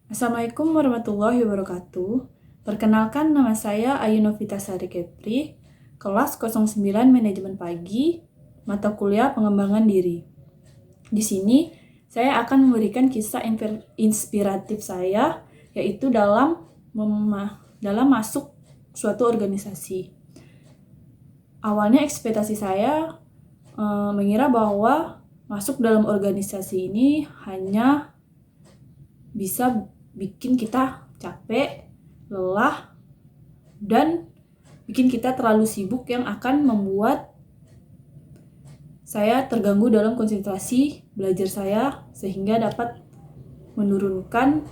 Assalamualaikum warahmatullahi wabarakatuh. Perkenalkan, nama saya Ayu Novitasari Kepri, kelas 09 Manajemen Pagi, mata kuliah Pengembangan Diri. Di sini, saya akan memberikan kisah inspiratif saya, yaitu dalam masuk suatu organisasi. Awalnya ekspektasi saya mengira bahwa masuk dalam organisasi ini hanya bisa bikin kita capek, lelah, dan bikin kita terlalu sibuk yang akan membuat saya terganggu dalam konsentrasi belajar saya sehingga dapat menurunkan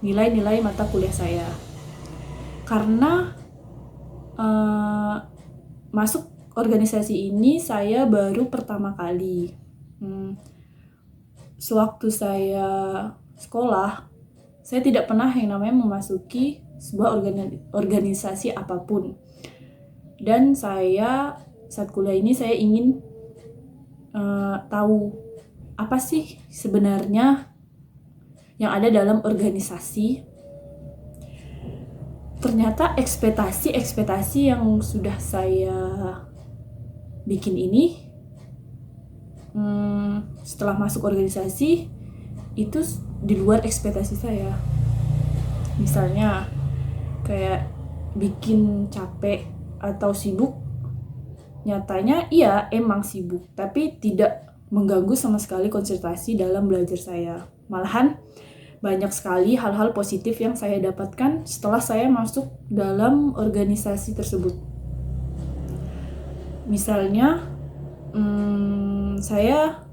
nilai-nilai mata kuliah saya. Karena masuk organisasi ini saya baru pertama kali. Sewaktu saya sekolah, saya tidak pernah yang namanya memasuki sebuah organisasi apapun. Dan saya saat kuliah ini saya ingin tahu apa sih sebenarnya yang ada dalam organisasi. Ternyata ekspektasi yang sudah saya bikin ini setelah masuk organisasi itu di luar ekspektasi saya. Misalnya kayak bikin capek atau sibuk, nyatanya iya emang sibuk, tapi tidak mengganggu sama sekali konsentrasi dalam belajar saya. Malahan banyak sekali hal-hal positif yang saya dapatkan setelah saya masuk dalam organisasi tersebut. Misalnya saya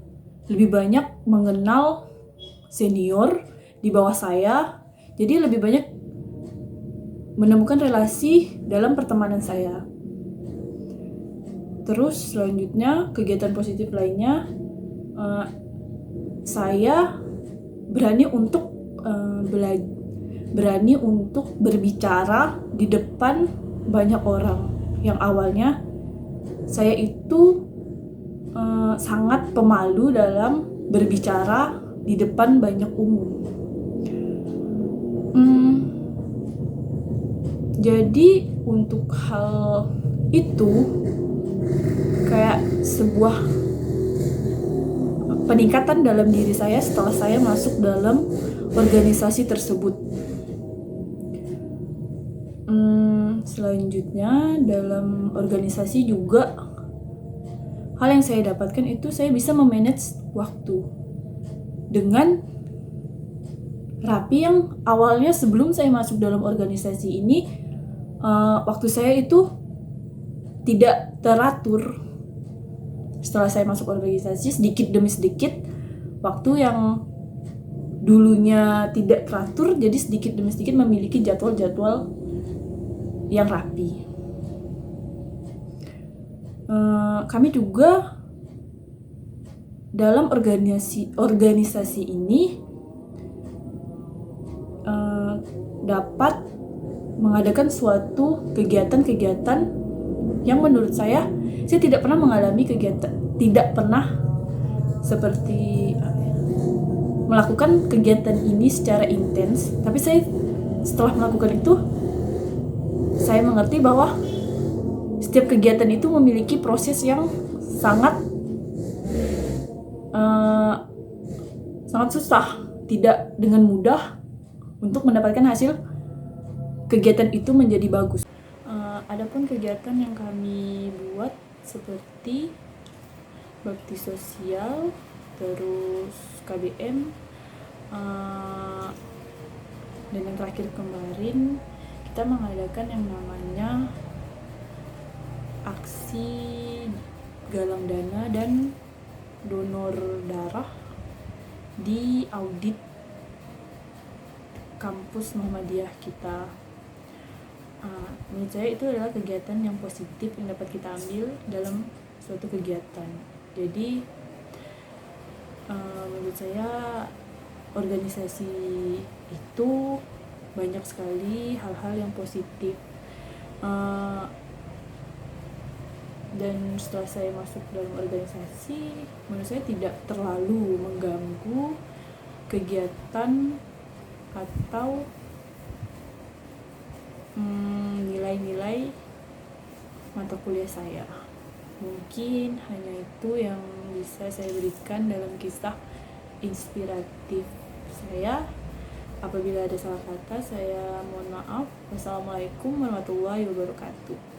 lebih banyak mengenal senior di bawah saya, jadi lebih banyak menemukan relasi dalam pertemanan saya. Terus selanjutnya kegiatan positif lainnya, saya berani untuk berbicara di depan banyak orang. Yang awalnya saya itu sangat pemalu dalam berbicara di depan banyak umum. Jadi untuk hal itu kayak sebuah peningkatan dalam diri saya setelah saya masuk dalam organisasi tersebut. Selanjutnya dalam organisasi juga hal yang saya dapatkan itu saya bisa memanage waktu dengan rapi. Yang awalnya sebelum saya masuk dalam organisasi ini waktu saya itu tidak teratur. Setelah saya masuk organisasi, sedikit demi sedikit waktu yang dulunya tidak teratur jadi sedikit demi sedikit memiliki jadwal-jadwal yang rapi. Kami juga dalam organisasi ini dapat mengadakan suatu kegiatan-kegiatan yang menurut saya tidak pernah mengalami tidak pernah seperti melakukan kegiatan ini secara intens, tapi saya setelah melakukan itu saya mengerti bahwa setiap kegiatan itu memiliki proses yang sangat susah, tidak dengan mudah untuk mendapatkan hasil kegiatan itu menjadi bagus. Adapun kegiatan yang kami buat seperti bakti sosial, terus KBM, dan yang terakhir kemarin kita mengadakan yang namanya aksi galang dana dan donor darah di audit kampus Muhammadiyah kita. Menurut saya itu adalah kegiatan yang positif yang dapat kita ambil dalam suatu kegiatan. Jadi menurut saya organisasi itu banyak sekali hal-hal yang positif. Dan setelah saya masuk dalam organisasi, menurut saya tidak terlalu mengganggu kegiatan atau nilai-nilai mata kuliah saya. Mungkin hanya itu yang bisa saya berikan dalam kisah inspiratif saya. Apabila ada salah kata, saya mohon maaf. Wassalamualaikum warahmatullahi wabarakatuh.